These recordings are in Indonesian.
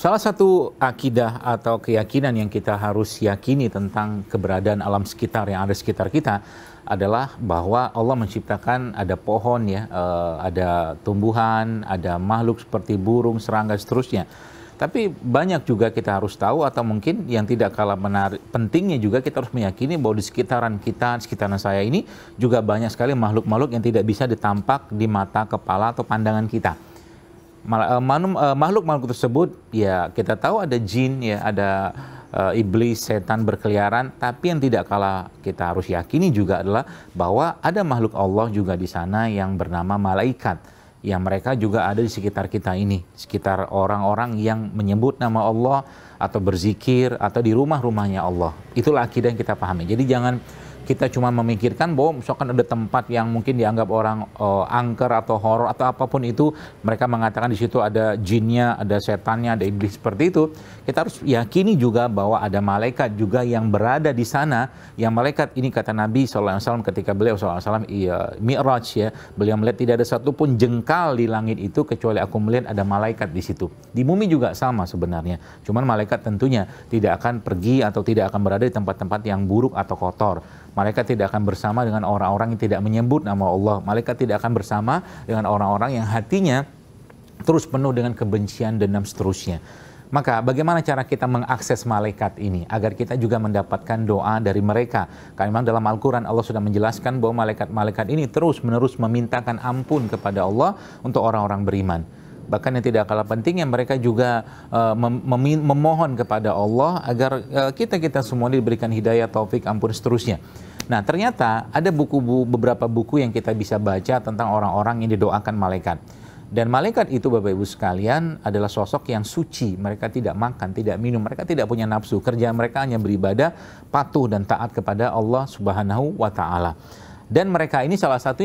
Salah satu akidah atau keyakinan yang kita harus yakini tentang keberadaan alam sekitar yang ada sekitar kita adalah bahwa Allah menciptakan ada pohon ya, ada tumbuhan, ada makhluk seperti burung, serangga, seterusnya. Tapi banyak juga kita harus tahu atau mungkin yang tidak kalah pentingnya juga kita harus meyakini bahwa di sekitaran kita, sekitaran saya ini juga banyak sekali makhluk-makhluk yang tidak bisa ditampak di mata, kepala atau pandangan kita. Makhluk-makhluk tersebut ya kita tahu ada jin ya, ada iblis, setan berkeliaran, tapi yang tidak kalah kita harus yakini juga adalah bahwa ada makhluk Allah juga di sana yang bernama malaikat, yang mereka juga ada di sekitar kita ini, sekitar orang-orang yang menyebut nama Allah atau berzikir atau di rumah-rumahnya Allah. Itulah akidah yang kita pahami. Jadi jangan kita cuma memikirkan bahwa misalkan ada tempat yang mungkin dianggap orang angker atau horor atau apapun itu, mereka mengatakan di situ ada jinnya, ada setannya, ada iblis seperti itu. Kita harus yakini juga bahwa ada malaikat juga yang berada di sana. Yang malaikat ini kata Nabi SAW ketika beliau SAW Mi'raj ya, beliau melihat tidak ada satupun jengkal di langit itu kecuali aku melihat ada malaikat di situ. Di bumi juga sama sebenarnya. Cuman malaikat tentunya tidak akan pergi atau tidak akan berada di tempat-tempat yang buruk atau kotor. Malaikat tidak akan bersama dengan orang-orang yang tidak menyebut nama Allah. Malaikat tidak akan bersama dengan orang-orang yang hatinya terus penuh dengan kebencian, dendam, seterusnya. Maka bagaimana cara kita mengakses malaikat ini agar kita juga mendapatkan doa dari mereka? Karena memang dalam Al-Quran Allah sudah menjelaskan bahwa malaikat-malaikat ini terus-menerus memintakan ampun kepada Allah untuk orang-orang beriman. Bahkan yang tidak kalah penting yang mereka juga memohon kepada Allah agar kita semua diberikan hidayah, taufik, ampun, seterusnya. Nah ternyata ada beberapa buku yang kita bisa baca tentang orang-orang yang didoakan malaikat. Dan malaikat itu Bapak Ibu sekalian adalah sosok yang suci. Mereka tidak makan, tidak minum, mereka tidak punya nafsu. Kerja mereka hanya beribadah, patuh dan taat kepada Allah Subhanahu wa Ta'ala. Dan mereka ini salah satu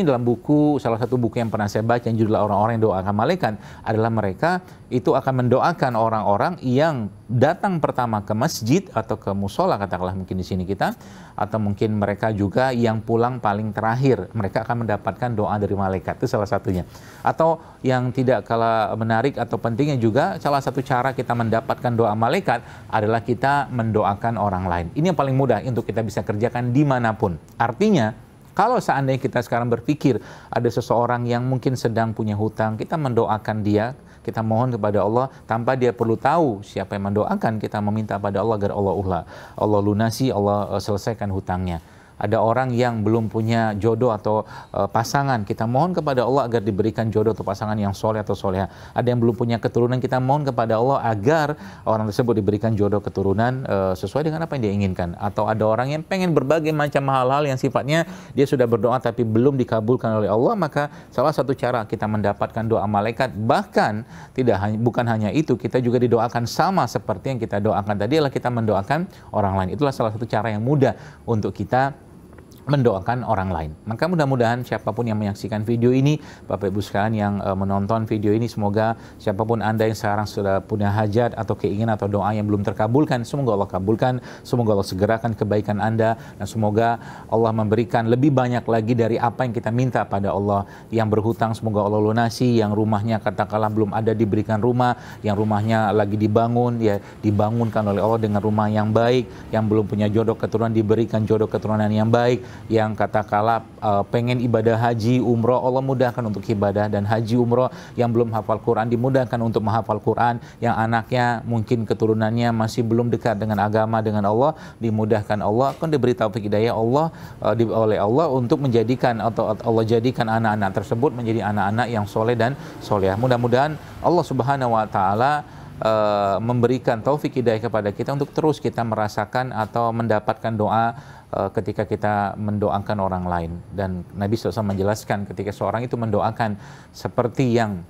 buku yang pernah saya baca yang judulnya orang-orang yang doakan malaikat adalah mereka itu akan mendoakan orang-orang yang datang pertama ke masjid atau ke musola katakanlah mungkin di sini kita, atau mungkin mereka juga yang pulang paling terakhir, mereka akan mendapatkan doa dari malaikat, itu salah satunya. Atau yang tidak kalah menarik atau pentingnya juga salah satu cara kita mendapatkan doa malaikat adalah kita mendoakan orang lain. Ini yang paling mudah untuk kita bisa kerjakan dimanapun. Artinya kalau seandainya kita sekarang berpikir ada seseorang yang mungkin sedang punya hutang, kita mendoakan dia, kita mohon kepada Allah tanpa dia perlu tahu siapa yang mendoakan, kita meminta pada Allah agar Allah lunasi, Allah selesaikan hutangnya. Ada orang yang belum punya jodoh atau pasangan, kita mohon kepada Allah agar diberikan jodoh atau pasangan yang soleh atau soleha. Ada yang belum punya keturunan, kita mohon kepada Allah agar orang tersebut diberikan jodoh keturunan sesuai dengan apa yang dia inginkan. Atau ada orang yang pengen berbagai macam hal-hal yang sifatnya dia sudah berdoa tapi belum dikabulkan oleh Allah, maka salah satu cara kita mendapatkan doa malaikat, bahkan bukan hanya itu, kita juga didoakan sama seperti yang kita doakan tadi adalah kita mendoakan orang lain. Itulah salah satu cara yang mudah untuk kita mendoakan orang lain. Maka mudah-mudahan siapapun yang menyaksikan video ini, Bapak Ibu sekalian yang menonton video ini, semoga siapapun Anda yang sekarang sudah punya hajat atau keinginan atau doa yang belum terkabulkan, semoga Allah kabulkan, semoga Allah segerakan kebaikan Anda, dan semoga Allah memberikan lebih banyak lagi dari apa yang kita minta pada Allah. Yang berhutang semoga Allah lunasi, yang rumahnya katakanlah belum ada diberikan rumah, yang rumahnya lagi dibangun ya dibangunkan oleh Allah dengan rumah yang baik, yang belum punya jodoh keturunan diberikan jodoh keturunan yang baik, yang katakanlah pengen ibadah haji, umroh, Allah mudahkan untuk ibadah dan haji, umroh, yang belum hafal Quran dimudahkan untuk menghafal Quran, yang anaknya mungkin keturunannya masih belum dekat dengan agama, dengan Allah, dimudahkan Allah, akan diberi taufik hidayah Allah oleh Allah untuk menjadikan atau Allah jadikan anak-anak tersebut menjadi anak-anak yang soleh dan soleh. Mudah-mudahan Allah Subhanahu wa Ta'ala memberikan taufik hidayah kepada kita untuk terus kita merasakan atau mendapatkan doa ketika kita mendoakan orang lain. Dan Nabi SAW menjelaskan ketika seorang itu mendoakan seperti yang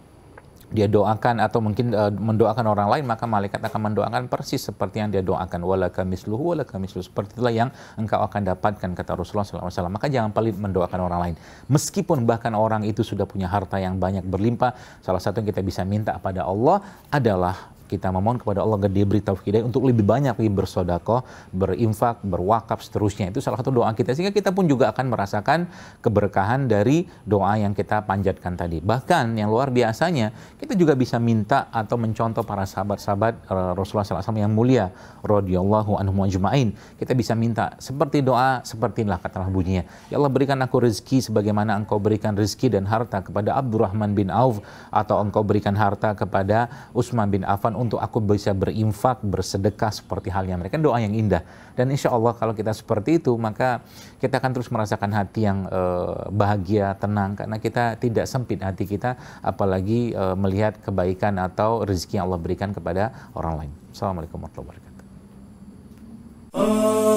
dia doakan atau mungkin mendoakan orang lain, maka malaikat akan mendoakan persis seperti yang dia doakan. Walaka misluhu walaka misluhu. Seperti itulah yang engkau akan dapatkan, kata Rasulullah SAW. Maka jangan pelit mendoakan orang lain. Meskipun bahkan orang itu sudah punya harta yang banyak berlimpah, salah satu yang kita bisa minta pada Allah adalah kita memohon kepada Allah agar dia beri taufik hidayah untuk lebih banyak lagi bersedekah, berinfak, berwakaf seterusnya. Itu salah satu doa kita, sehingga kita pun juga akan merasakan keberkahan dari doa yang kita panjatkan tadi. Bahkan yang luar biasanya, kita juga bisa minta atau mencontoh para sahabat-sahabat Rasulullah SAW yang mulia radhiyallahu anhum ajma'in. Kita bisa minta seperti doa, seperti inilah katalah bunyinya, ya Allah berikan aku rezeki sebagaimana engkau berikan rezeki dan harta kepada Abdurrahman bin Auf, atau engkau berikan harta kepada Utsman bin Affan untuk aku bisa berinfak, bersedekah seperti halnya mereka. Doa yang indah. Dan insya Allah kalau kita seperti itu, maka kita akan terus merasakan hati yang bahagia, tenang, karena kita tidak sempit hati kita, apalagi melihat kebaikan atau rezeki yang Allah berikan kepada orang lain. Assalamualaikum warahmatullahi wabarakatuh.